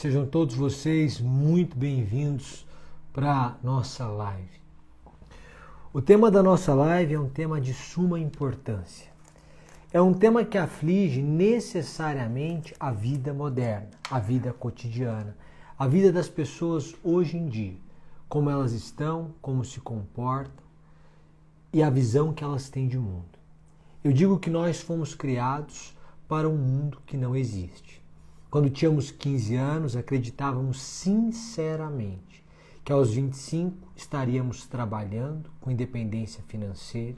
sejam todos vocês muito bem-vindos para a nossa live. O tema da nossa live é um tema de suma importância. É um tema que aflige necessariamente a vida moderna, a vida cotidiana, a vida das pessoas hoje em dia, como elas estão, como se comportam e a visão que elas têm de mundo. Eu digo que nós fomos criados para um mundo que não existe. Quando tínhamos 15 anos, acreditávamos sinceramente que aos 25 estaríamos trabalhando com independência financeira,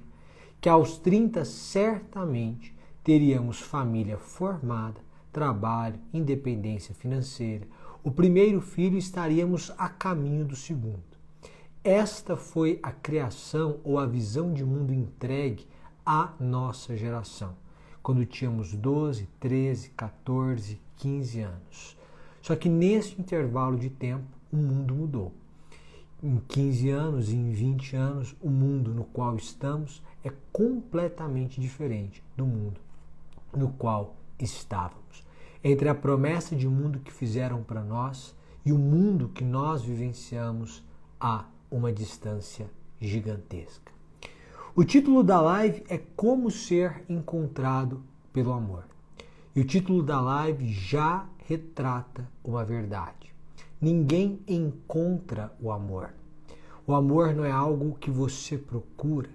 que aos 30 certamente teríamos família formada, trabalho, independência financeira. O primeiro filho estaríamos a caminho do segundo. Esta foi a criação ou a visão de mundo entregue à nossa geração, quando tínhamos 12, 13, 14, 15 anos. Só que nesse intervalo de tempo, o mundo mudou. Em 15 anos e em 20 anos, o mundo no qual estamos é completamente diferente do mundo no qual estávamos. Entre a promessa de mundo que fizeram para nós e o mundo que nós vivenciamos, há uma distância gigantesca. O título da live é Como Ser Encontrado pelo Amor. E o título da live já retrata uma verdade. Ninguém encontra o amor. O amor não é algo que você procura.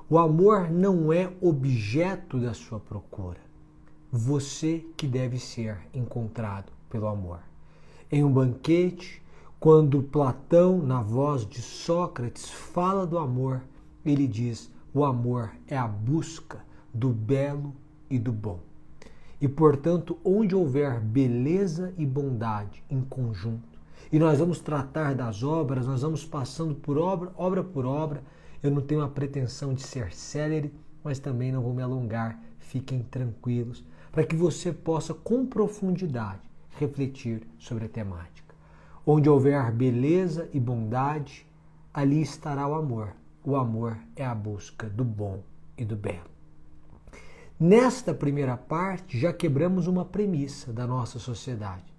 O amor não é objeto da sua procura. Você que deve ser encontrado pelo amor. Em um banquete, quando Platão, na voz de Sócrates, fala do amor, ele diz: o amor é a busca do belo e do bom. E, portanto, onde houver beleza e bondade em conjunto, e nós vamos tratar das obras, nós vamos passando por obra por obra, eu não tenho a pretensão de ser célere, mas também não vou me alongar, fiquem tranquilos, para que você possa, com profundidade, refletir sobre a temática. Onde houver beleza e bondade, ali estará o amor. O amor é a busca do bom e do belo. Nesta primeira parte, já quebramos uma premissa da nossa sociedade,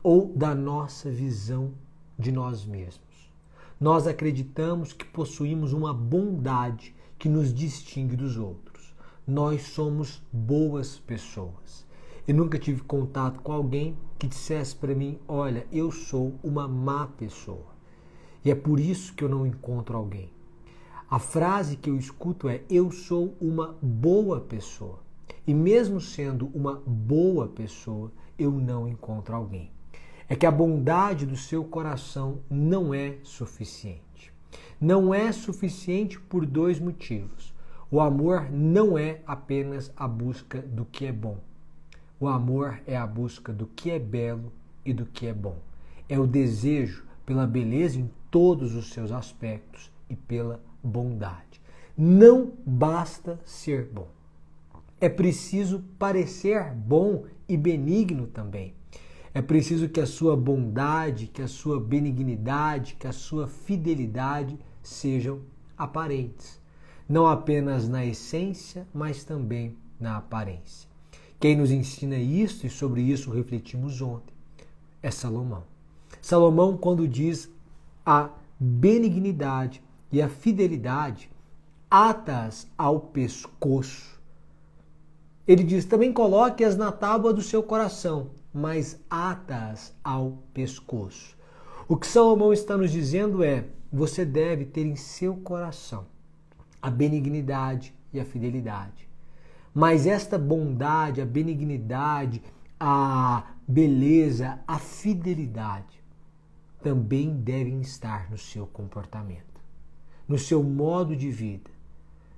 ou da nossa visão de nós mesmos. Nós acreditamos que possuímos uma bondade que nos distingue dos outros. Nós somos boas pessoas. Eu nunca tive contato com alguém que dissesse para mim: olha, eu sou uma má pessoa. E é por isso que eu não encontro alguém. A frase que eu escuto é: eu sou uma boa pessoa. E mesmo sendo uma boa pessoa, eu não encontro alguém. É que a bondade do seu coração não é suficiente. Não é suficiente por dois motivos. O amor não é apenas a busca do que é bom. O amor é a busca do que é belo e do que é bom. É o desejo pela beleza em todos os seus aspectos e pela bondade. Não basta ser bom. É preciso parecer bom e benigno também. É preciso que a sua bondade, que a sua benignidade, que a sua fidelidade sejam aparentes. Não apenas na essência, mas também na aparência. Quem nos ensina isso, e sobre isso refletimos ontem, é Salomão. Salomão, quando diz a benignidade e a fidelidade, ata-as ao pescoço. Ele diz: também coloque-as na tábua do seu coração, mas ata-as ao pescoço. O que Salomão está nos dizendo é: você deve ter em seu coração a benignidade e a fidelidade. Mas esta bondade, a benignidade, a beleza, a fidelidade também devem estar no seu comportamento, no seu modo de vida,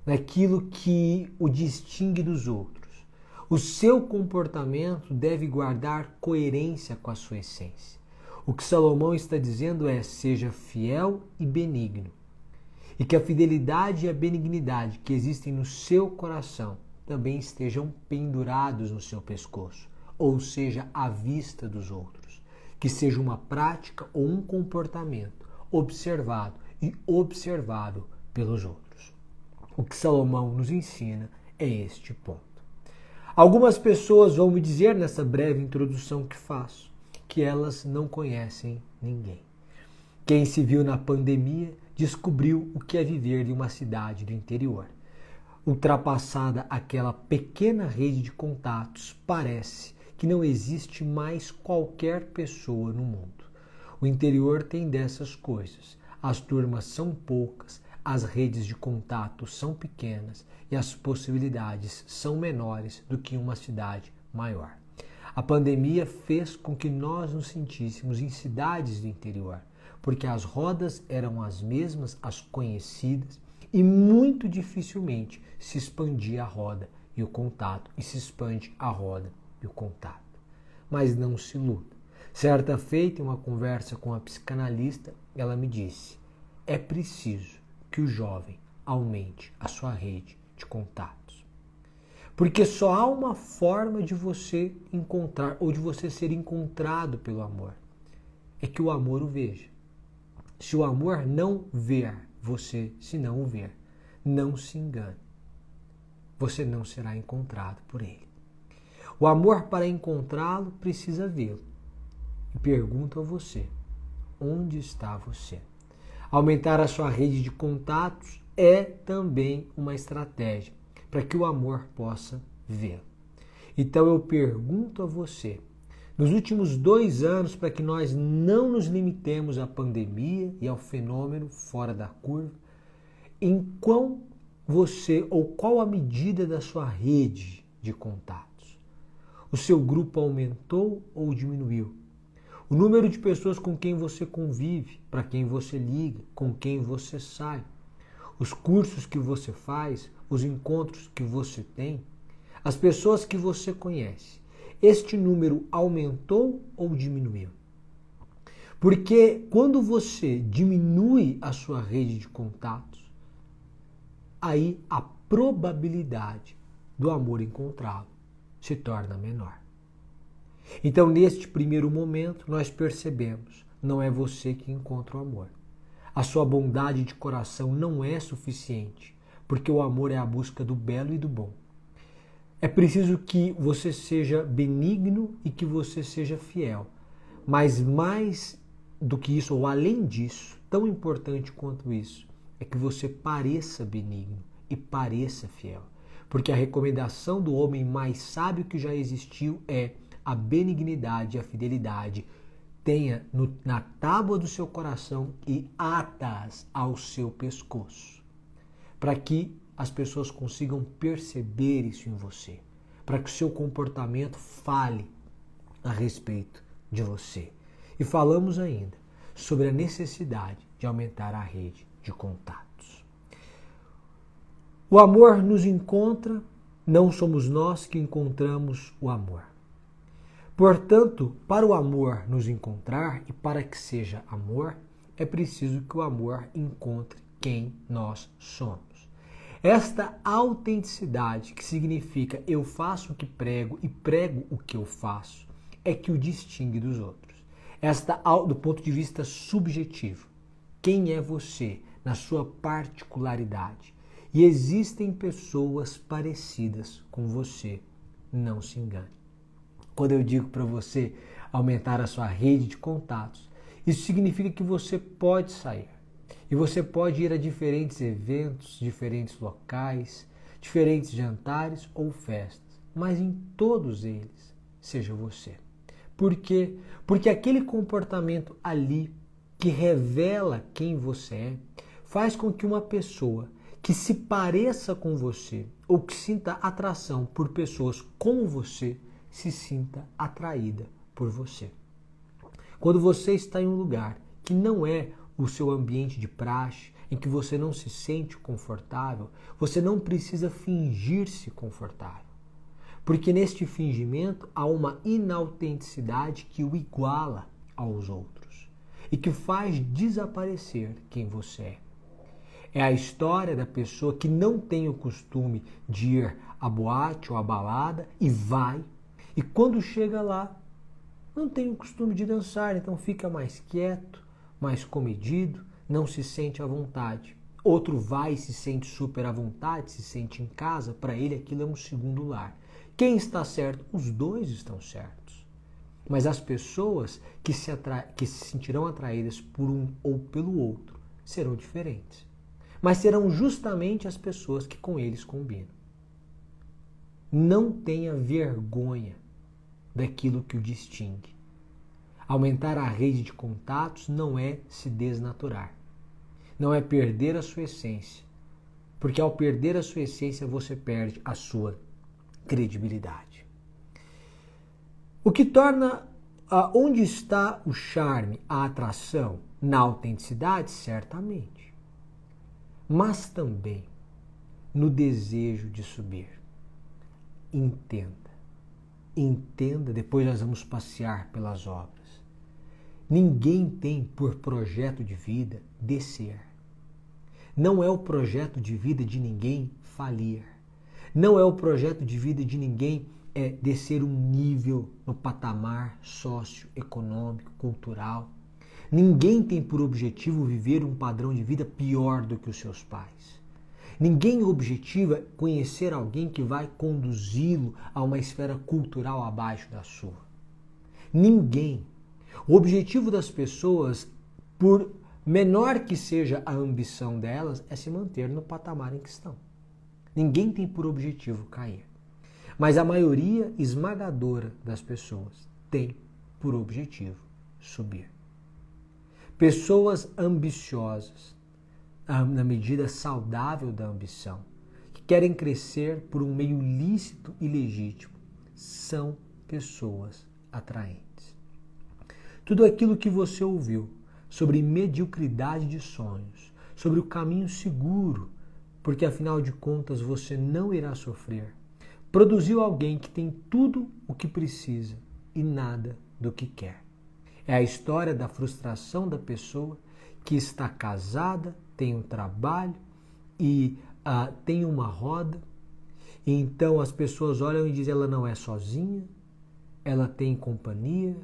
naquilo que o distingue dos outros. O seu comportamento deve guardar coerência com a sua essência. O que Salomão está dizendo é: seja fiel e benigno. E que a fidelidade e a benignidade que existem no seu coração também estejam pendurados no seu pescoço, ou seja, à vista dos outros. Que seja uma prática ou um comportamento observado e observável pelos outros. O que Salomão nos ensina é este ponto. Algumas pessoas vão me dizer nessa breve introdução que faço que elas não conhecem ninguém. Quem se viu na pandemia descobriu o que é viver em uma cidade do interior. Ultrapassada aquela pequena rede de contatos, parece que não existe mais qualquer pessoa no mundo. O interior tem dessas coisas. As turmas são poucas, as redes de contato são pequenas e as possibilidades são menores do que em uma cidade maior. A pandemia fez com que nós nos sentíssemos em cidades do interior, porque as rodas eram as mesmas, as conhecidas, e muito dificilmente se expandia a roda e o contato, e se expande a roda e o contato. Mas não se iluda. Certa feita, em uma conversa com a psicanalista, ela me disse: é preciso que o jovem aumente a sua rede de contatos. Porque só há uma forma de você encontrar, ou de você ser encontrado pelo amor. É que o amor o veja. Se o amor não ver você, se não o ver, não se engane. Você não será encontrado por ele. O amor, para encontrá-lo, precisa vê-lo. E pergunto a você: onde está você? Aumentar a sua rede de contatos é também uma estratégia para que o amor possa vê-lo. Então eu pergunto a você, nos últimos 2 anos, para que nós não nos limitemos à pandemia e ao fenômeno fora da curva, em qual você, ou qual a medida da sua rede de contatos? O seu grupo aumentou ou diminuiu? O número de pessoas com quem você convive, para quem você liga, com quem você sai, os cursos que você faz, os encontros que você tem, as pessoas que você conhece, este número aumentou ou diminuiu? Porque quando você diminui a sua rede de contatos, aí a probabilidade do amor encontrá-lo se torna menor. Então, neste primeiro momento, nós percebemos, não é você que encontra o amor. A sua bondade de coração não é suficiente, porque o amor é a busca do belo e do bom. É preciso que você seja benigno e que você seja fiel. Mas mais do que isso, ou além disso, tão importante quanto isso, é que você pareça benigno e pareça fiel. Porque a recomendação do homem mais sábio que já existiu é: a benignidade e a fidelidade tenha na tábua do seu coração e atas ao seu pescoço, para que as pessoas consigam perceber isso em você, para que o seu comportamento fale a respeito de você. E falamos ainda sobre a necessidade de aumentar a rede de contatos. O amor nos encontra, não somos nós que encontramos o amor. Portanto, para o amor nos encontrar e para que seja amor, é preciso que o amor encontre quem nós somos. Esta autenticidade, que significa eu faço o que prego e prego o que eu faço, é que o distingue dos outros. Esta, do ponto de vista subjetivo, quem é você na sua particularidade? E existem pessoas parecidas com você, não se engane. Quando eu digo para você aumentar a sua rede de contatos, isso significa que você pode sair. E você pode ir a diferentes eventos, diferentes locais, diferentes jantares ou festas. Mas em todos eles, seja você. Por quê? Porque aquele comportamento ali que revela quem você é, faz com que uma pessoa que se pareça com você ou que sinta atração por pessoas como você, se sinta atraída por você. Quando você está em um lugar que não é o seu ambiente de praxe, em que você não se sente confortável, você não precisa fingir-se confortável. Porque neste fingimento há uma inautenticidade que o iguala aos outros e que faz desaparecer quem você é. É a história da pessoa que não tem o costume de ir à boate ou à balada e vai. E quando chega lá, não tem o costume de dançar, então fica mais quieto, mais comedido, não se sente à vontade. Outro vai e se sente super à vontade, se sente em casa, para ele aquilo é um segundo lar. Quem está certo? Os dois estão certos. mas as pessoas que se sentirão atraídas por um ou pelo outro serão diferentes. Mas serão justamente as pessoas que com eles combinam. Não tenha vergonha daquilo que o distingue. Aumentar a rede de contatos não é se desnaturar. Não é perder a sua essência. Porque ao perder a sua essência, você perde a sua credibilidade. O que torna onde está o charme, a atração? Na autenticidade, certamente. Mas também no desejo de subir. Entenda, depois nós vamos passear pelas obras. Ninguém tem por projeto de vida descer. Não é o projeto de vida de ninguém falir. Não é o projeto de vida de ninguém descer um nível no patamar socioeconômico, cultural. Ninguém tem por objetivo viver um padrão de vida pior do que os seus pais. Ninguém objetiva conhecer alguém que vai conduzi-lo a uma esfera cultural abaixo da sua. Ninguém. O objetivo das pessoas, por menor que seja a ambição delas, é se manter no patamar em que estão. Ninguém tem por objetivo cair. Mas a maioria esmagadora das pessoas tem por objetivo subir. Pessoas ambiciosas, na medida saudável da ambição, que querem crescer por um meio lícito e legítimo, são pessoas atraentes. Tudo aquilo que você ouviu sobre mediocridade de sonhos, sobre o caminho seguro, porque afinal de contas você não irá sofrer, produziu alguém que tem tudo o que precisa e nada do que quer. É a história da frustração da pessoa que está casada, tem um trabalho e tem uma roda. E então as pessoas olham e dizem, ela não é sozinha, ela tem companhia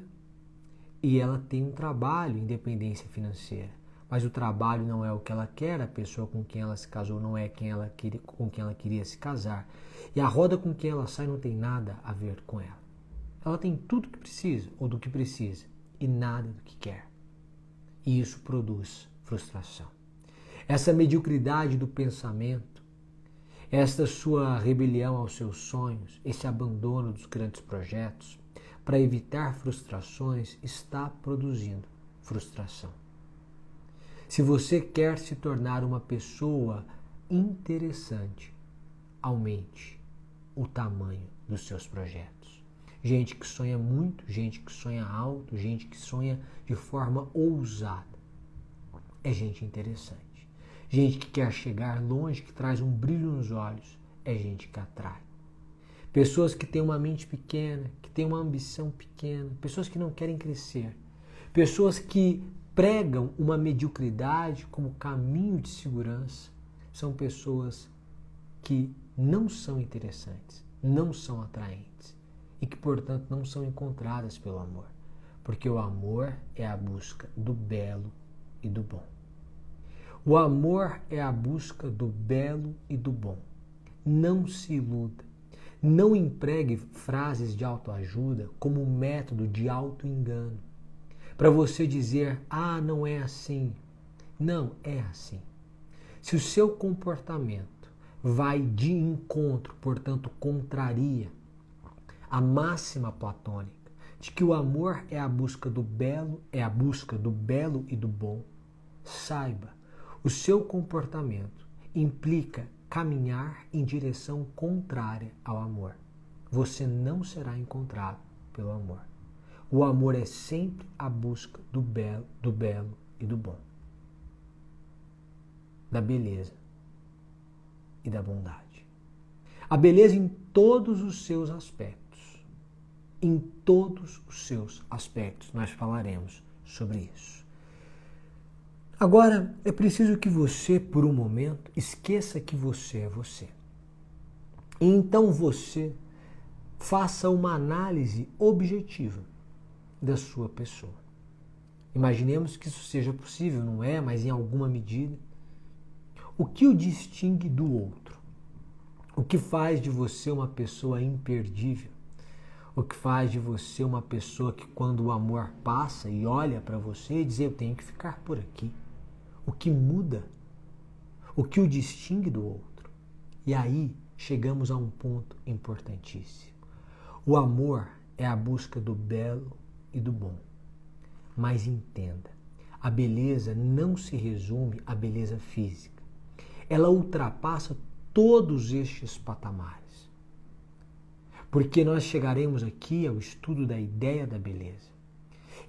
e ela tem um trabalho, independência financeira. Mas o trabalho não é o que ela quer, a pessoa com quem ela se casou não é com quem ela queria se casar. E a roda com quem ela sai não tem nada a ver com ela. Ela tem tudo que precisa, ou do que precisa, e nada do que quer. E isso produz frustração. Essa mediocridade do pensamento, esta sua rebelião aos seus sonhos, esse abandono dos grandes projetos, para evitar frustrações, está produzindo frustração. Se você quer se tornar uma pessoa interessante, aumente o tamanho dos seus projetos. Gente que sonha muito, gente que sonha alto, gente que sonha de forma ousada. É gente interessante. Gente que quer chegar longe, que traz um brilho nos olhos, é gente que atrai. Pessoas que têm uma mente pequena, que têm uma ambição pequena, pessoas que não querem crescer, pessoas que pregam uma mediocridade como caminho de segurança, são pessoas que não são interessantes, não são atraentes e que, portanto, não são encontradas pelo amor, porque o amor é a busca do belo e do bom. O amor é a busca do belo e do bom. Não se iluda. Não empregue frases de autoajuda como um método de autoengano. Para você dizer, não é assim. Não é assim. Se o seu comportamento vai de encontro, portanto, contraria a máxima platônica de que o amor é a busca do belo, e do bom, saiba, o seu comportamento implica caminhar em direção contrária ao amor. Você não será encontrado pelo amor. O amor é sempre a busca do belo e do bom. Da beleza e da bondade. A beleza em todos os seus aspectos. Em todos os seus aspectos nós falaremos sobre isso. Agora, é preciso que você, por um momento, esqueça que você é você. E então você faça uma análise objetiva da sua pessoa. Imaginemos que isso seja possível, não é, mas em alguma medida. O que o distingue do outro? O que faz de você uma pessoa imperdível? O que faz de você uma pessoa que, quando o amor passa e olha para você, diz: eu tenho que ficar por aqui. O que muda? O que o distingue do outro? E aí chegamos a um ponto importantíssimo. O amor é a busca do belo e do bom. Mas entenda, a beleza não se resume à beleza física. Ela ultrapassa todos estes patamares. Porque nós chegaremos aqui ao estudo da ideia da beleza,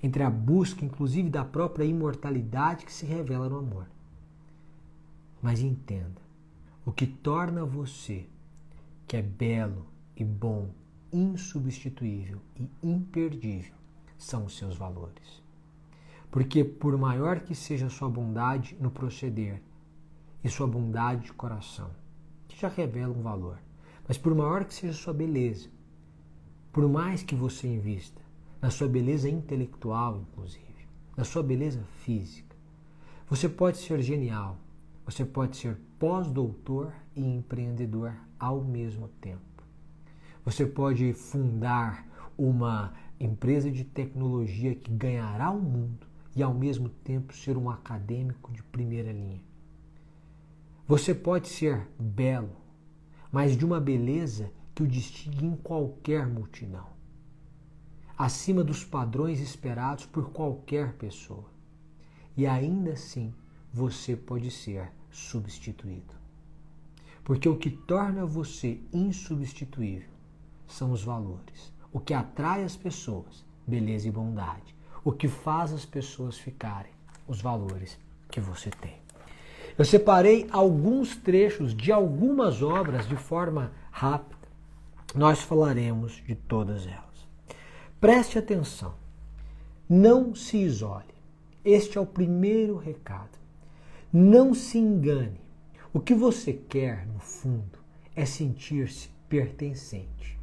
entre a busca, inclusive, da própria imortalidade que se revela no amor. Mas entenda, o que torna você, que é belo e bom, insubstituível e imperdível, são os seus valores. Porque por maior que seja a sua bondade no proceder e sua bondade de coração, que já revela um valor, mas por maior que seja a sua beleza, por mais que você invista na sua beleza intelectual, inclusive, na sua beleza física, você pode ser genial, você pode ser pós-doutor e empreendedor ao mesmo tempo. Você pode fundar uma empresa de tecnologia que ganhará o mundo e ao mesmo tempo ser um acadêmico de primeira linha. Você pode ser belo, mas de uma beleza que o distingue em qualquer multidão, acima dos padrões esperados por qualquer pessoa. E ainda assim, você pode ser substituído. Porque o que torna você insubstituível são os valores. O que atrai as pessoas, beleza e bondade. O que faz as pessoas ficarem, os valores que você tem. Eu separei alguns trechos de algumas obras de forma rápida. Nós falaremos de todas elas. Preste atenção. Não se isole. Este é o primeiro recado. Não se engane. O que você quer, no fundo, é sentir-se pertencente.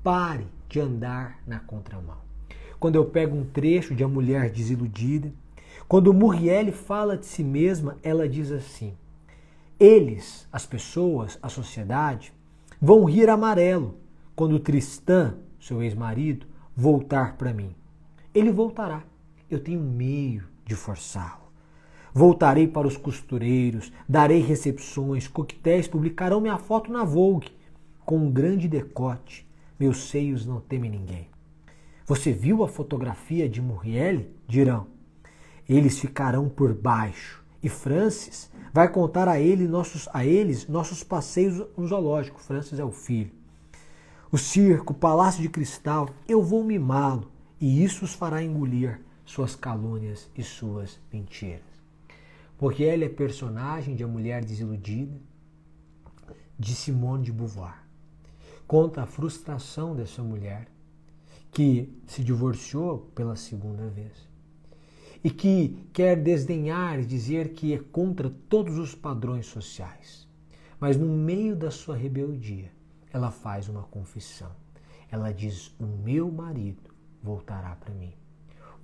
Pare de andar na contramão. Quando eu pego um trecho de A Mulher Desiludida, quando Muriel fala de si mesma, ela diz assim: eles, as pessoas, a sociedade, vão rir amarelo quando Tristan, seu ex-marido, voltar para mim. Ele voltará. Eu tenho um meio de forçá-lo. Voltarei para os costureiros, darei recepções, coquetéis, publicarão minha foto na Vogue, com um grande decote. Meus seios não temem ninguém. Você viu a fotografia de Muriel? Dirão. Eles ficarão por baixo. E Francis vai contar a eles nossos passeios no zoológico. Francis é o filho. O circo, o palácio de cristal, eu vou mimá-lo. E isso os fará engolir suas calúnias e suas mentiras. Porque ela é personagem de A Mulher Desiludida, de Simone de Beauvoir. Conta a frustração dessa mulher que se divorciou pela segunda vez e que quer desdenhar e dizer que é contra todos os padrões sociais. Mas no meio da sua rebeldia, ela faz uma confissão. Ela diz: o meu marido voltará para mim.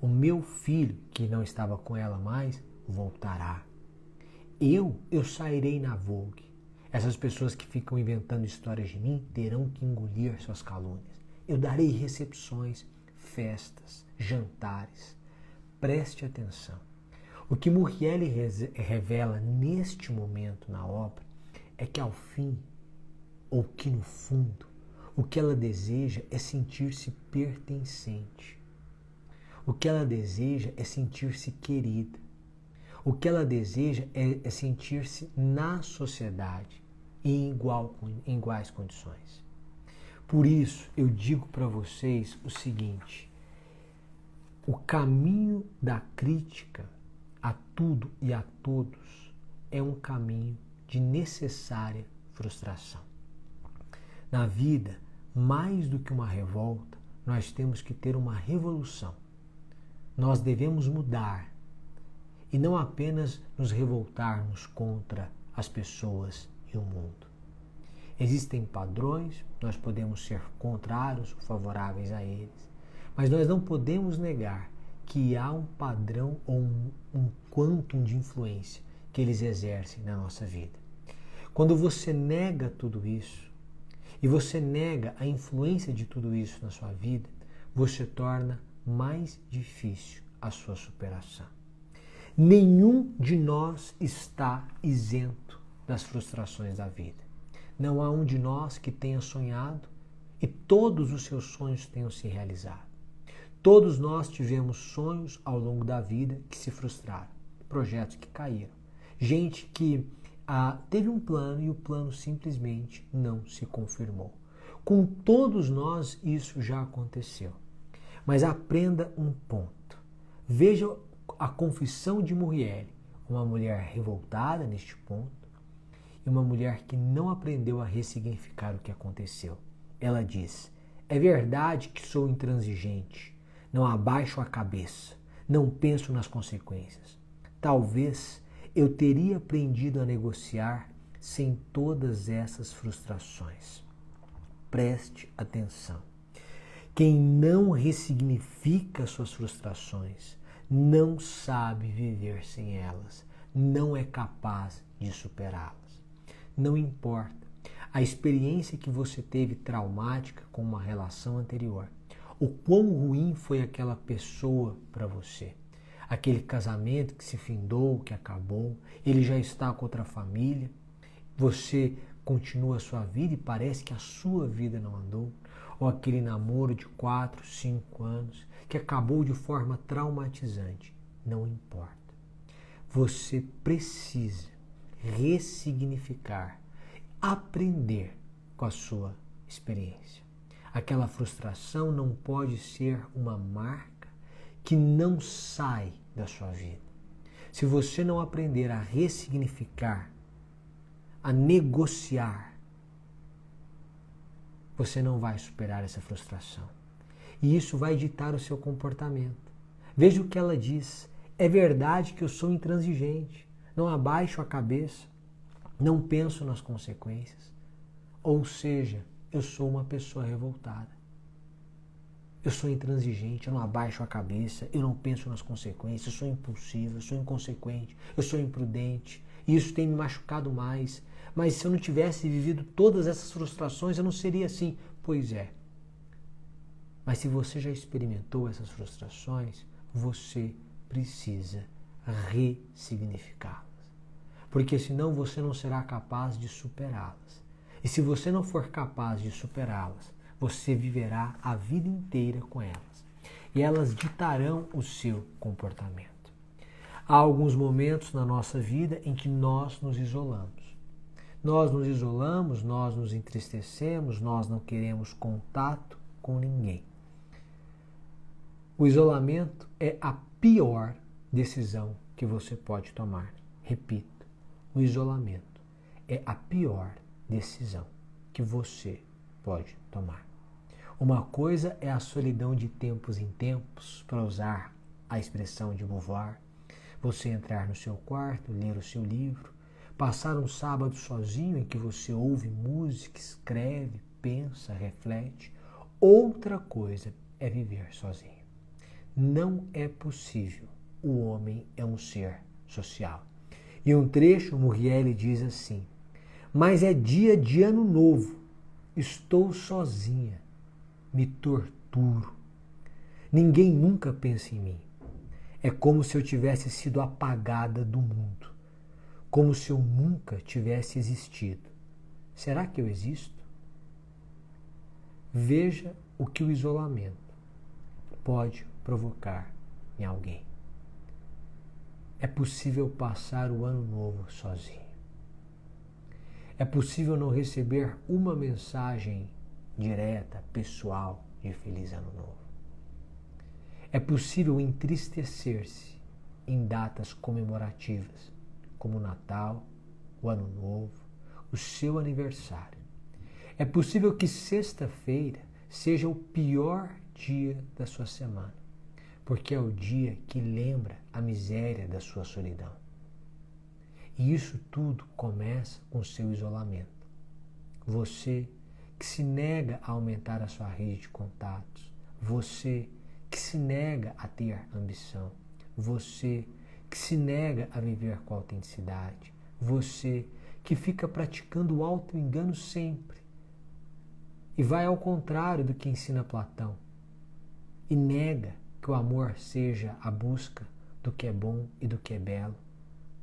O meu filho, que não estava com ela mais, voltará. Eu sairei na Vogue. Essas pessoas que ficam inventando histórias de mim terão que engolir suas calúnias. Eu darei recepções, festas, jantares. Preste atenção. O que Muriel revela neste momento na obra é que ao fim, ou que no fundo, o que ela deseja é sentir-se pertencente. O que ela deseja é sentir-se querida. O que ela deseja é sentir-se na sociedade em iguais condições. Por isso, eu digo para vocês o seguinte: o caminho da crítica a tudo e a todos é um caminho de necessária frustração. Na vida, mais do que uma revolta, nós temos que ter uma revolução. Nós devemos mudar e não apenas nos revoltarmos contra as pessoas e o mundo. Existem padrões, nós podemos ser contrários ou favoráveis a eles, mas nós não podemos negar que há um padrão ou um quantum de influência que eles exercem na nossa vida. Quando você nega tudo isso e você nega a influência de tudo isso na sua vida, você torna mais difícil a sua superação. Nenhum de nós está isento das frustrações da vida. Não há um de nós que tenha sonhado e todos os seus sonhos tenham se realizado. Todos nós tivemos sonhos ao longo da vida que se frustraram, projetos que caíram, gente que teve um plano e o plano simplesmente não se confirmou. Com todos nós isso já aconteceu. Mas aprenda um ponto. Veja a confissão de Muriel, uma mulher revoltada neste ponto e uma mulher que não aprendeu a ressignificar o que aconteceu. Ela diz: é verdade que sou intransigente, não abaixo a cabeça, não penso nas consequências. Talvez eu teria aprendido a negociar sem todas essas frustrações. Preste atenção. Quem não ressignifica suas frustrações não sabe viver sem elas, não é capaz de superá-las. Não importa a experiência que você teve traumática com uma relação anterior, o quão ruim foi aquela pessoa para você, aquele casamento que se findou, que acabou, ele já está com outra família, você continua a sua vida e parece que a sua vida não andou, ou aquele namoro de 4, 5 anos que acabou de forma traumatizante. Não importa. Você precisa ressignificar, aprender com a sua experiência. Aquela frustração não pode ser uma marca que não sai da sua vida. Se você não aprender a ressignificar, a negociar, você não vai superar essa frustração. E isso vai ditar o seu comportamento. Veja o que ela diz. É verdade que eu sou intransigente, não abaixo a cabeça, não penso nas consequências. Ou seja, eu sou uma pessoa revoltada. Eu sou intransigente, eu não abaixo a cabeça, eu não penso nas consequências, eu sou impulsivo, eu sou inconsequente, eu sou imprudente. E isso tem me machucado mais. Mas se eu não tivesse vivido todas essas frustrações, eu não seria assim. Pois é. Mas se você já experimentou essas frustrações, você precisa ressignificá-las. Porque senão você não será capaz de superá-las. E se você não for capaz de superá-las, você viverá a vida inteira com elas. E elas ditarão o seu comportamento. Há alguns momentos na nossa vida em que nós nos isolamos. Nós nos isolamos, nós nos entristecemos, nós não queremos contato com ninguém. O isolamento é a pior decisão que você pode tomar. Repito, o isolamento é a pior decisão que você pode tomar. Uma coisa é a solidão de tempos em tempos, para usar a expressão de Beauvoir, você entrar no seu quarto, ler o seu livro, passar um sábado sozinho em que você ouve música, escreve, pensa, reflete. Outra coisa é viver sozinho. Não é possível. O homem é um ser social. E um trecho, Muriel diz assim: mas é dia de ano novo, estou sozinha, me torturo. Ninguém nunca pensa em mim. É como se eu tivesse sido apagada do mundo. Como se eu nunca tivesse existido. Será que eu existo? Veja o que o isolamento pode provocar em alguém. É possível passar o ano novo sozinho. É possível não receber uma mensagem direta, pessoal, de Feliz Ano Novo. É possível entristecer-se em datas comemorativas, como o Natal, o Ano Novo, o seu aniversário. É possível que sexta-feira seja o pior dia da sua semana, porque é o dia que lembra a miséria da sua solidão. E isso tudo começa com o seu isolamento. Você que se nega a aumentar a sua rede de contatos, você que se nega a ter ambição, você que se nega a viver com autenticidade, você que fica praticando o auto-engano sempre, e vai ao contrário do que ensina Platão e nega que o amor seja a busca do que é bom e do que é belo,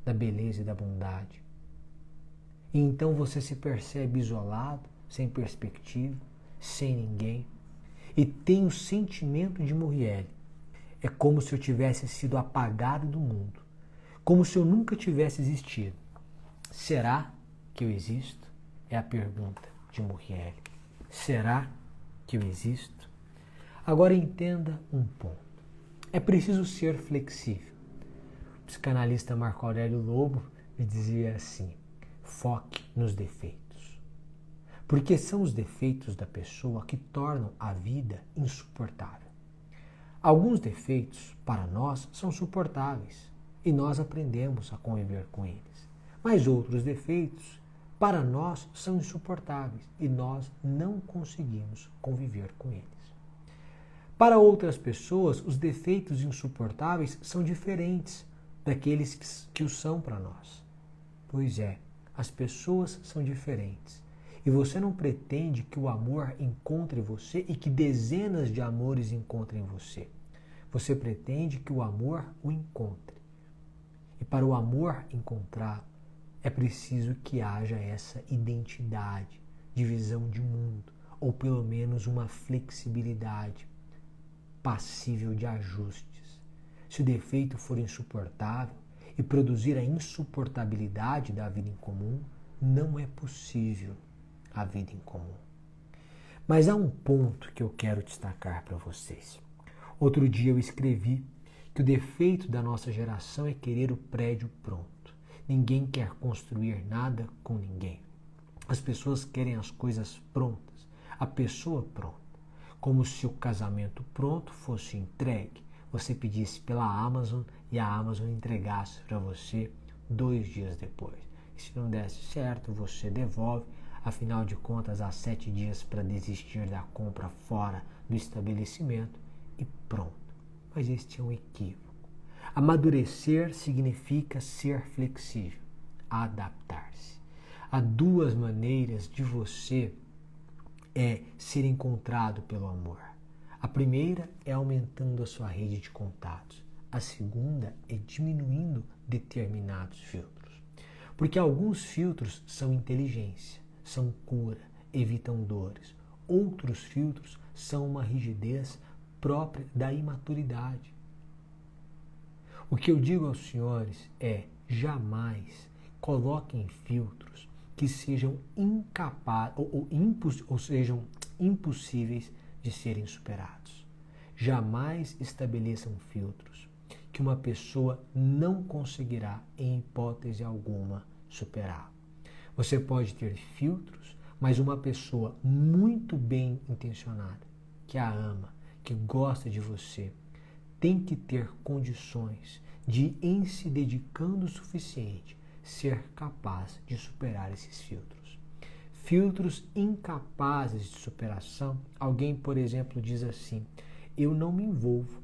da beleza e da bondade. E então você se percebe isolado, sem perspectiva, sem ninguém, e tem o sentimento de Muriel. É como se eu tivesse sido apagado do mundo, como se eu nunca tivesse existido. Será que eu existo? É a pergunta de Muriel. Será que eu existo? Agora entenda um ponto. É preciso ser flexível. O psicanalista Marco Aurélio Lobo me dizia assim: foque nos defeitos. Porque são os defeitos da pessoa que tornam a vida insuportável. Alguns defeitos, para nós, são suportáveis e nós aprendemos a conviver com eles. Mas outros defeitos, para nós, são insuportáveis e nós não conseguimos conviver com eles. Para outras pessoas, os defeitos insuportáveis são diferentes daqueles que o são para nós. Pois é, as pessoas são diferentes. E você não pretende que o amor encontre você e que dezenas de amores encontrem você. Você pretende que o amor o encontre. E para o amor encontrá-lo, é preciso que haja essa identidade de visão de mundo, ou pelo menos uma flexibilidade passível de ajustes. Se o defeito for insuportável e produzir a insuportabilidade da vida em comum, não é possível a vida em comum. Mas há um ponto que eu quero destacar para vocês. Outro dia eu escrevi que o defeito da nossa geração é querer o prédio pronto. Ninguém quer construir nada com ninguém. As pessoas querem as coisas prontas, a pessoa pronta. Como se o casamento pronto fosse entregue. Você pedisse pela Amazon e a Amazon entregasse para você 2 dias depois. E se não desse certo, você devolve. Afinal de contas, há 7 dias para desistir da compra fora do estabelecimento e pronto. Mas este é um equívoco. Amadurecer significa ser flexível, adaptar-se. Há 2 maneiras de você ser encontrado pelo amor. A primeira é aumentando a sua rede de contatos. A segunda é diminuindo determinados filtros. Porque alguns filtros são inteligência, são cura, evitam dores. Outros filtros são uma rigidez própria da imaturidade. O que eu digo aos senhores é: jamais coloquem filtros que sejam incapazes ou sejam impossíveis de serem superados. Jamais estabeleçam filtros que uma pessoa não conseguirá, em hipótese alguma, superar. Você pode ter filtros, mas uma pessoa muito bem intencionada, que a ama, que gosta de você, tem que ter condições de, em se dedicando o suficiente, ser capaz de superar esses filtros. Filtros incapazes de superação, alguém, por exemplo, diz assim: eu não me envolvo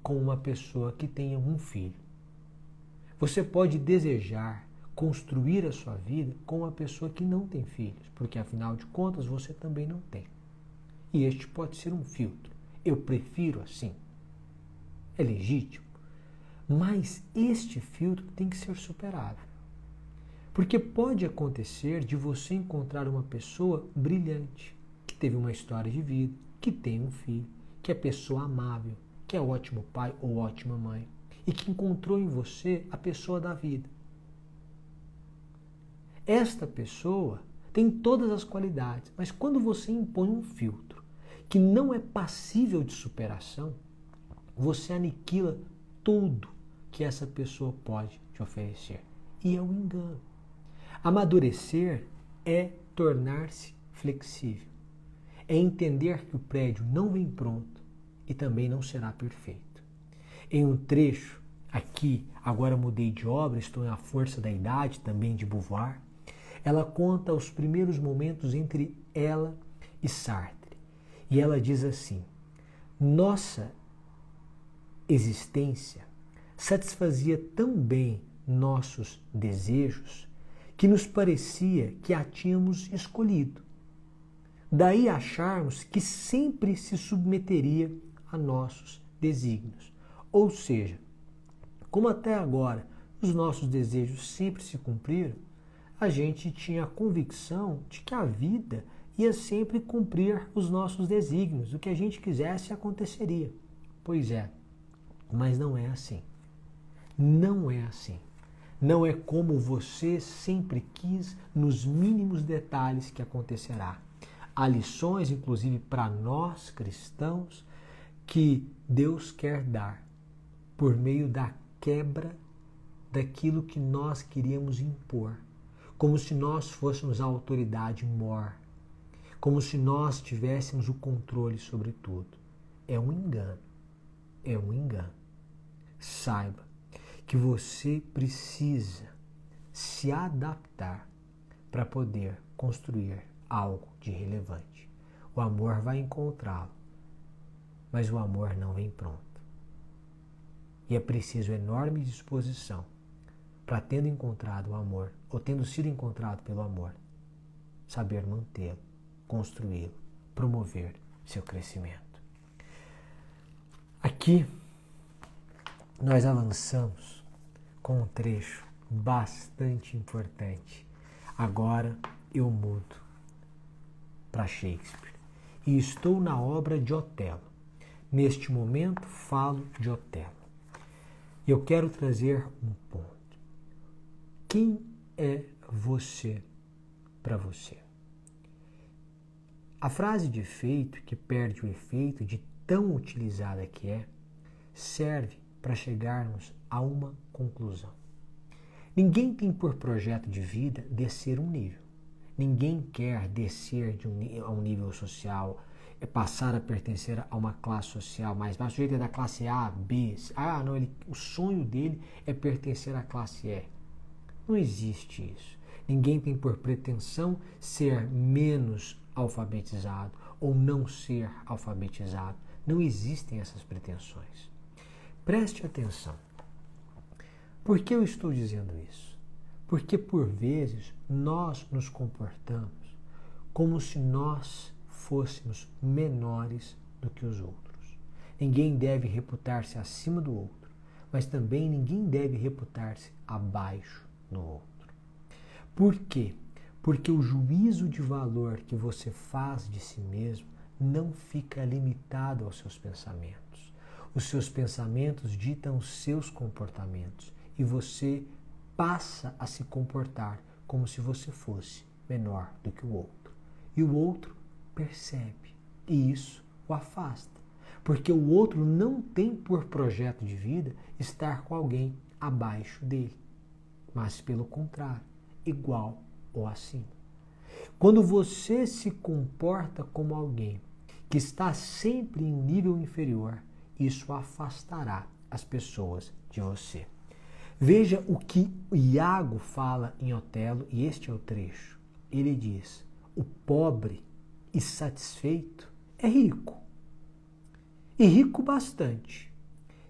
com uma pessoa que tenha um filho. Você pode desejar construir a sua vida com uma pessoa que não tem filhos, porque afinal de contas você também não tem. E este pode ser um filtro. Eu prefiro assim. É legítimo. Mas este filtro tem que ser superado. Porque pode acontecer de você encontrar uma pessoa brilhante, que teve uma história de vida, que tem um filho, que é pessoa amável, que é ótimo pai ou ótima mãe, e que encontrou em você a pessoa da vida. Esta pessoa tem todas as qualidades, mas quando você impõe um filtro que não é passível de superação, você aniquila tudo que essa pessoa pode te oferecer. E é um engano. Amadurecer é tornar-se flexível. É entender que o prédio não vem pronto e também não será perfeito. Em um trecho, aqui, agora mudei de obra, estou na Força da Idade, também de Beauvoir, ela conta os primeiros momentos entre ela e Sartre. E ela diz assim: nossa existência satisfazia tão bem nossos desejos que nos parecia que a tínhamos escolhido. Daí acharmos que sempre se submeteria a nossos desígnios. Ou seja, como até agora os nossos desejos sempre se cumpriram, a gente tinha a convicção de que a vida ia sempre cumprir os nossos desígnios, o que a gente quisesse aconteceria. Pois é, mas não é assim. Não é assim. Não é como você sempre quis, nos mínimos detalhes, que acontecerá. Há lições, inclusive para nós cristãos, que Deus quer dar por meio da quebra daquilo que nós queríamos impor, como se nós fôssemos a autoridade mor, como se nós tivéssemos o controle sobre tudo. É um engano. É um engano. Saiba que você precisa se adaptar para poder construir algo de relevante. O amor vai encontrá-lo, mas o amor não vem pronto. E é preciso enorme disposição para, tendo encontrado o amor, ou tendo sido encontrado pelo amor, saber mantê-lo, construí-lo, promover seu crescimento. Aqui nós avançamos com um trecho bastante importante. Agora eu mudo para Shakespeare e estou na obra de Otelo. Neste momento falo de Otelo. E eu quero trazer um ponto. Quem é você para você? A frase de efeito, que perde o efeito de tão utilizada que é, serve para chegarmos a uma conclusão. Ninguém tem por projeto de vida descer um nível. Ninguém quer descer a um nível social, passar a pertencer a uma classe social mais baixa. O sujeito é da classe A, B. O sonho dele é pertencer à classe E. Não existe isso. Ninguém tem por pretensão ser menos alfabetizado ou não ser alfabetizado. Não existem essas pretensões. Preste atenção. Por que eu estou dizendo isso? Porque, por vezes, nós nos comportamos como se nós fôssemos menores do que os outros. Ninguém deve reputar-se acima do outro, mas também ninguém deve reputar-se abaixo do outro. Por quê? Porque o juízo de valor que você faz de si mesmo não fica limitado aos seus pensamentos. Os seus pensamentos ditam os seus comportamentos e você passa a se comportar como se você fosse menor do que o outro. E o outro percebe e isso o afasta, porque o outro não tem por projeto de vida estar com alguém abaixo dele, mas pelo contrário, igual ou acima. Quando você se comporta como alguém que está sempre em nível inferior, isso afastará as pessoas de você. Veja o que Iago fala em Otelo, e este é o trecho. Ele diz: o pobre e satisfeito é rico, e rico bastante.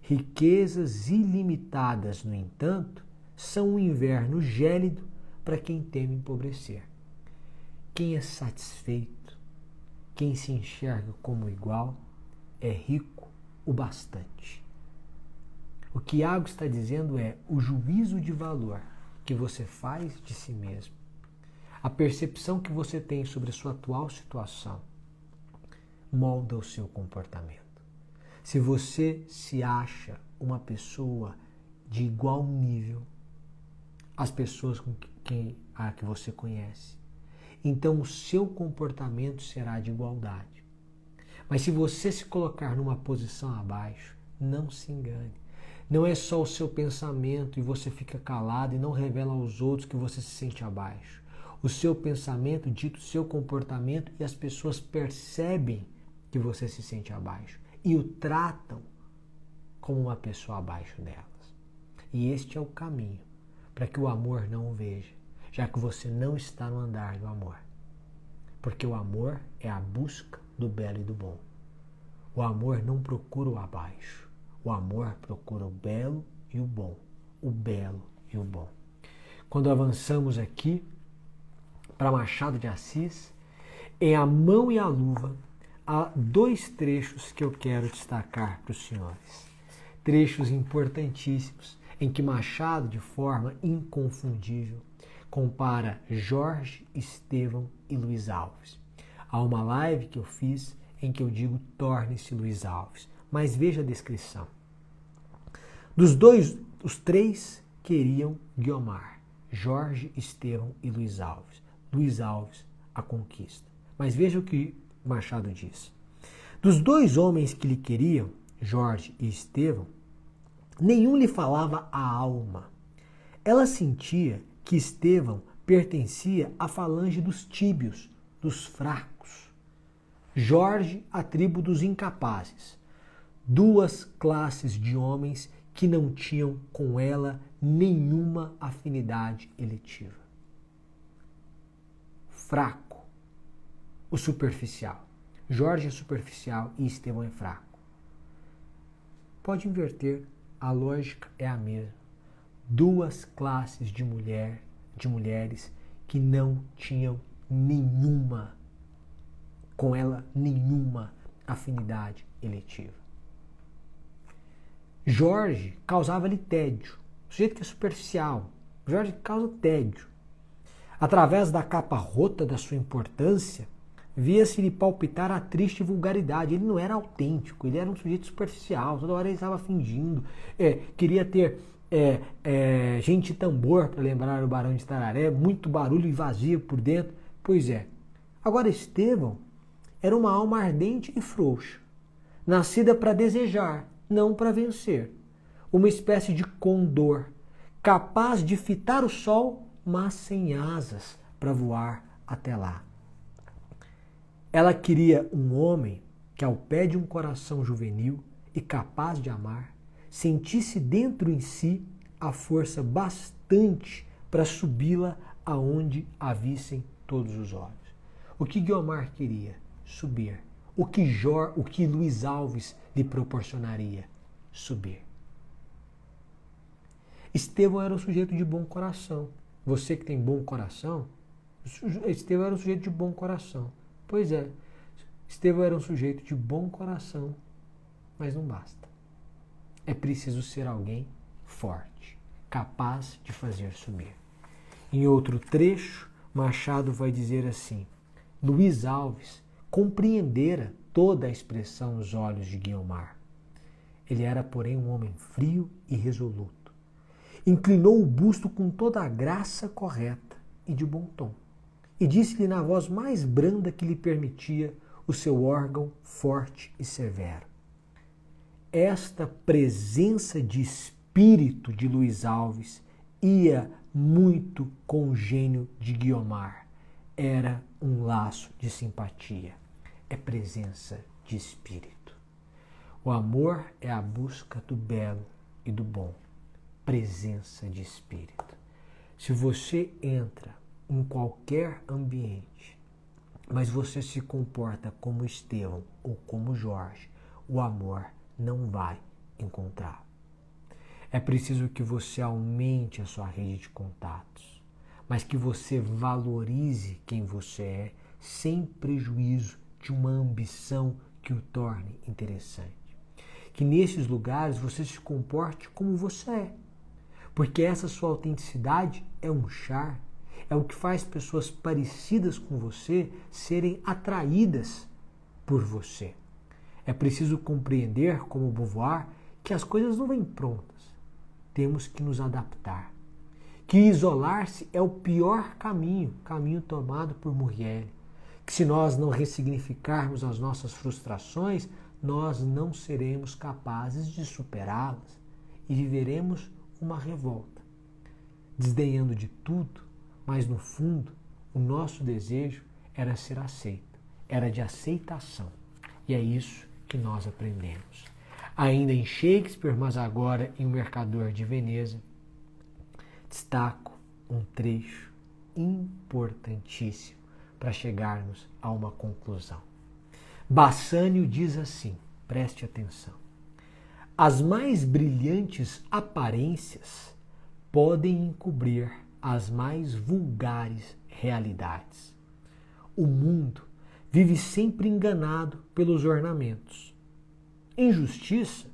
Riquezas ilimitadas, no entanto, são um inverno gélido para quem teme empobrecer. Quem é satisfeito, quem se enxerga como igual, é rico o bastante. O que Iago está dizendo é: o juízo de valor que você faz de si mesmo, a percepção que você tem sobre a sua atual situação, molda o seu comportamento. Se você se acha uma pessoa de igual nível às pessoas que você conhece, então o seu comportamento será de igualdade. Mas se você se colocar numa posição abaixo, não se engane. Não é só o seu pensamento e você fica calado e não revela aos outros que você se sente abaixo. O seu pensamento dita o seu comportamento e as pessoas percebem que você se sente abaixo e o tratam como uma pessoa abaixo delas. E este é o caminho para que o amor não o veja, já que você não está no andar do amor. Porque o amor é a busca do belo e do bom. O amor não procura o abaixo. O amor procura o belo e o bom. O belo e o bom. Quando avançamos aqui para Machado de Assis, em A Mão e a Luva, há dois trechos que eu quero destacar para os senhores. Trechos importantíssimos em que Machado, de forma inconfundível, compara Jorge, Estevão e Luiz Alves. Há uma live que eu fiz em que eu digo torne-se Luiz Alves. Mas veja a descrição. Dos dois, os três queriam Guiomar. Jorge, Estevão e Luiz Alves. Luiz Alves, a conquista. Mas veja o que Machado diz. Dos dois homens que lhe queriam, Jorge e Estevão, nenhum lhe falava a alma. Ela sentia que Estevão pertencia à falange dos tíbios, dos fracos. Jorge, à tribo dos incapazes. Duas classes de homens que não tinham com ela nenhuma afinidade eletiva. Fraco, o superficial. Jorge é superficial e Estevão é fraco. Pode inverter, a lógica é a mesma. Duas classes de mulheres que não tinham com ela nenhuma afinidade eletiva. Jorge causava-lhe tédio. O sujeito que é superficial. Jorge causa tédio. Através da capa rota da sua importância, via-se-lhe palpitar a triste vulgaridade. Ele não era autêntico, ele era um sujeito superficial. Toda hora ele estava fingindo. Queria ter gente tambor, para lembrar o Barão de Tararé, muito barulho e vazio por dentro. Pois é. Agora Estevão era uma alma ardente e frouxa, nascida para desejar, não para vencer. Uma espécie de condor, capaz de fitar o sol, mas sem asas para voar até lá. Ela queria um homem que, ao pé de um coração juvenil e capaz de amar, sentisse dentro em si a força bastante para subi-la aonde a vissem todos os olhos. O que Guiomar queria? Subir. O que Luiz Alves lhe proporcionaria? Subir. Estevão era um sujeito de bom coração. Você que tem bom coração, Estevão era um sujeito de bom coração. Pois é, Estevão era um sujeito de bom coração, mas não basta. É preciso ser alguém forte, capaz de fazer subir. Em outro trecho, Machado vai dizer assim: Luiz Alves compreendera toda a expressão nos olhos de Guiomar. Ele era, porém, um homem frio e resoluto. Inclinou o busto com toda a graça correta e de bom tom, e disse-lhe na voz mais branda que lhe permitia o seu órgão forte e severo. Esta presença de espírito de Luiz Alves ia muito com o gênio de Guiomar. Era um laço de simpatia. É presença de espírito. O amor é a busca do belo e do bom. Presença de espírito. Se você entra em qualquer ambiente, mas você se comporta como Estevão ou como Jorge, o amor não vai encontrar. É preciso que você aumente a sua rede de contatos, mas que você valorize quem você é, sem prejuízo de uma ambição que o torne interessante. Que nesses lugares você se comporte como você é, porque essa sua autenticidade é um charme, é o que faz pessoas parecidas com você serem atraídas por você. É preciso compreender, como Beauvoir, que as coisas não vêm prontas. Temos que nos adaptar. Que isolar-se é o pior caminho tomado por Muriel. Que se nós não ressignificarmos as nossas frustrações, nós não seremos capazes de superá-las e viveremos uma revolta, desdenhando de tudo, mas no fundo o nosso desejo era ser aceito, era de aceitação. E é isso que nós aprendemos. Ainda em Shakespeare, mas agora em O Mercador de Veneza, destaco um trecho importantíssimo para chegarmos a uma conclusão. Bassanio diz assim, preste atenção: as mais brilhantes aparências podem encobrir as mais vulgares realidades. O mundo vive sempre enganado pelos ornamentos. Injustiça?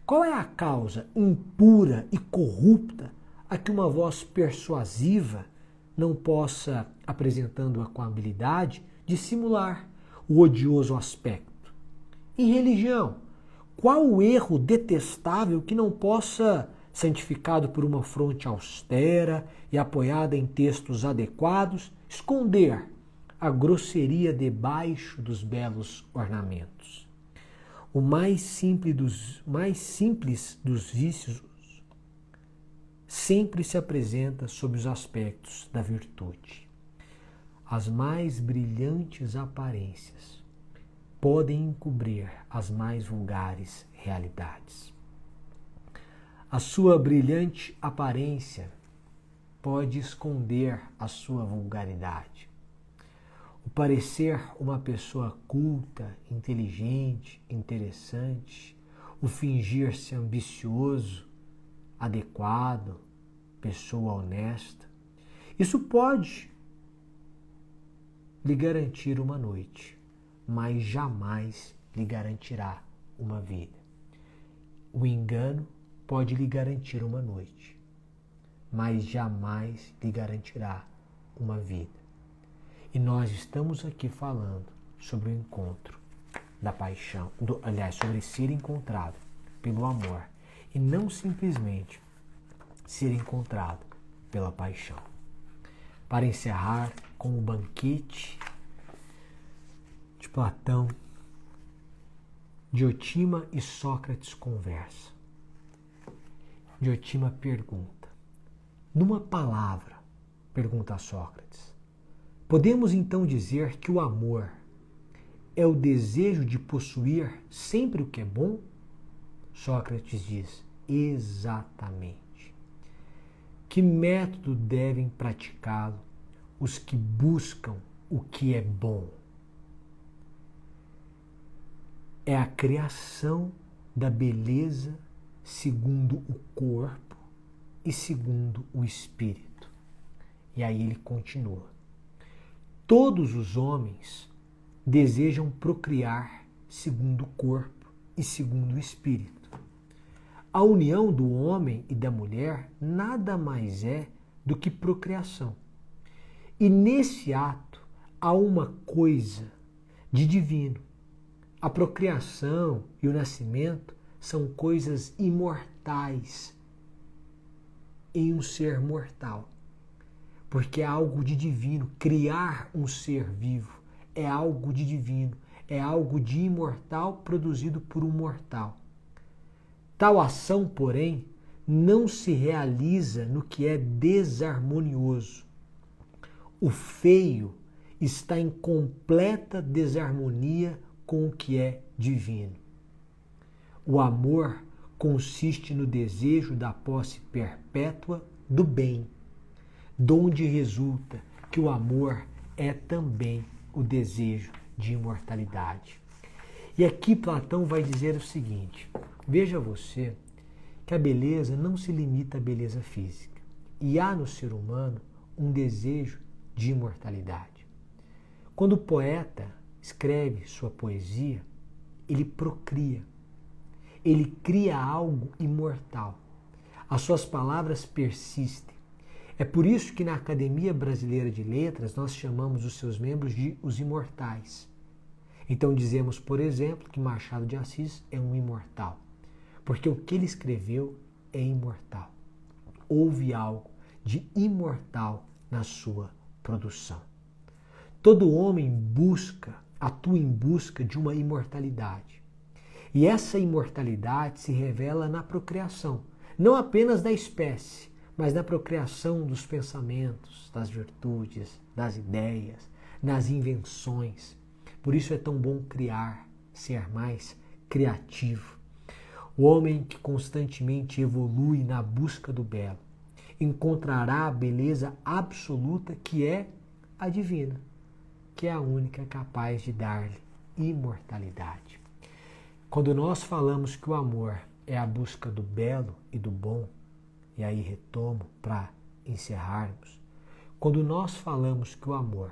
Qual é a causa impura e corrupta a que uma voz persuasiva não possa, apresentando-a com habilidade, dissimular o odioso aspecto? Em religião, qual o erro detestável que não possa, santificado por uma fronte austera e apoiada em textos adequados, esconder a grosseria debaixo dos belos ornamentos? O mais simples dos vícios sempre se apresenta sob os aspectos da virtude. As mais brilhantes aparências podem encobrir as mais vulgares realidades. A sua brilhante aparência pode esconder a sua vulgaridade. O parecer uma pessoa culta, inteligente, interessante, o fingir-se ambicioso, adequado, pessoa honesta, isso pode lhe garantir uma noite, mas jamais lhe garantirá uma vida. O engano pode lhe garantir uma noite, mas jamais lhe garantirá uma vida. E nós estamos aqui falando sobre o encontro da paixão, sobre ser encontrado pelo amor e não simplesmente ser encontrado pela paixão. Para encerrar com o banquete de Platão, Diotima e Sócrates conversam. Diotima pergunta: numa palavra, pergunta a Sócrates, podemos então dizer que o amor é o desejo de possuir sempre o que é bom? Sócrates diz: exatamente. Que método devem praticá-lo os que buscam o que é bom? É a criação da beleza segundo o corpo e segundo o espírito. E aí ele continua: todos os homens desejam procriar segundo o corpo e segundo o espírito. A união do homem e da mulher nada mais é do que procriação. E nesse ato há uma coisa de divino. A procriação e o nascimento são coisas imortais em um ser mortal. Porque é algo de divino. Criar um ser vivo é algo de divino. É algo de imortal produzido por um mortal. Tal ação, porém, não se realiza no que é desarmonioso. O feio está em completa desarmonia com o que é divino. O amor consiste no desejo da posse perpétua do bem, donde resulta que o amor é também o desejo de imortalidade. E aqui Platão vai dizer o seguinte: veja você que a beleza não se limita à beleza física. E há no ser humano um desejo de imortalidade. Quando o poeta escreve sua poesia, ele procria. Ele cria algo imortal. As suas palavras persistem. É por isso que na Academia Brasileira de Letras nós chamamos os seus membros de os imortais. Então dizemos, por exemplo, que Machado de Assis é um imortal, porque o que ele escreveu é imortal. Houve algo de imortal na sua produção. Todo homem atua em busca de uma imortalidade. E essa imortalidade se revela na procriação, não apenas da espécie, mas na procriação dos pensamentos, das virtudes, das ideias, nas invenções. Por isso é tão bom criar, ser mais criativo. O homem que constantemente evolui na busca do belo encontrará a beleza absoluta que é a divina, que é a única capaz de dar-lhe imortalidade. Quando nós falamos que o amor é a busca do belo e do bom, e aí retomo para encerrarmos, quando nós falamos que o amor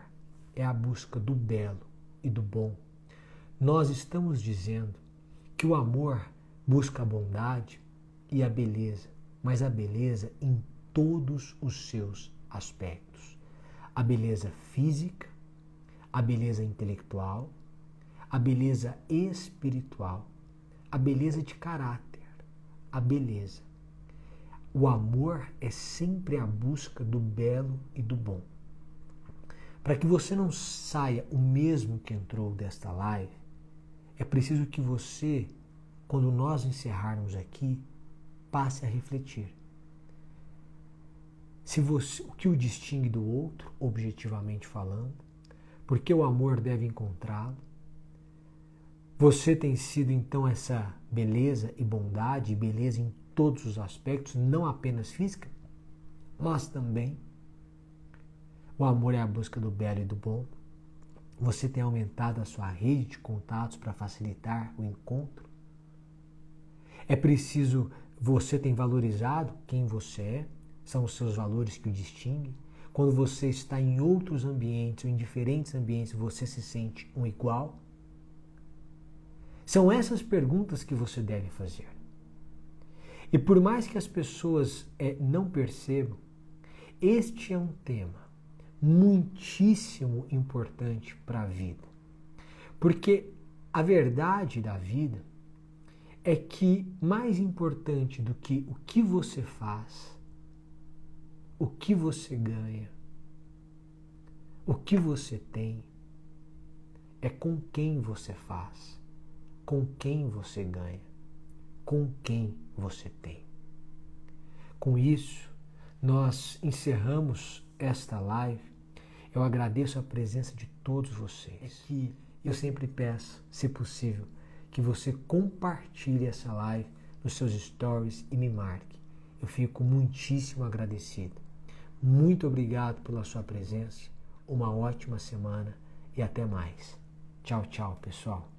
é a busca do belo e do bom, nós estamos dizendo que o amor busca a bondade e a beleza, mas a beleza em todos os seus aspectos. A beleza física, a beleza intelectual, a beleza espiritual, a beleza de caráter, a beleza. O amor é sempre a busca do belo e do bom. Para que você não saia o mesmo que entrou desta live, é preciso que você, quando nós encerrarmos aqui, passe a refletir. O que o distingue do outro, objetivamente falando, porque o amor deve encontrá-lo. Você tem sido então essa beleza e bondade, e beleza em todos os aspectos, não apenas física, mas também o amor é a busca do belo e do bom. Você tem aumentado a sua rede de contatos para facilitar o encontro. É preciso, você tem valorizado quem você é, são os seus valores que o distinguem. Quando você está em outros ambientes ou em diferentes ambientes, você se sente um igual. São essas perguntas que você deve fazer. E por mais que as pessoas não percebam, este é um tema muitíssimo importante para a vida. Porque a verdade da vida é que mais importante do que o que você faz, o que você ganha, o que você tem, é com quem você faz, com quem você ganha, com quem você tem. Com isso, nós encerramos esta live. Eu agradeço a presença de todos vocês. E eu sempre peço, se possível, que você compartilhe essa live nos seus stories e me marque. Eu fico muitíssimo agradecido. Muito obrigado pela sua presença. Uma ótima semana e até mais. Tchau, tchau, pessoal.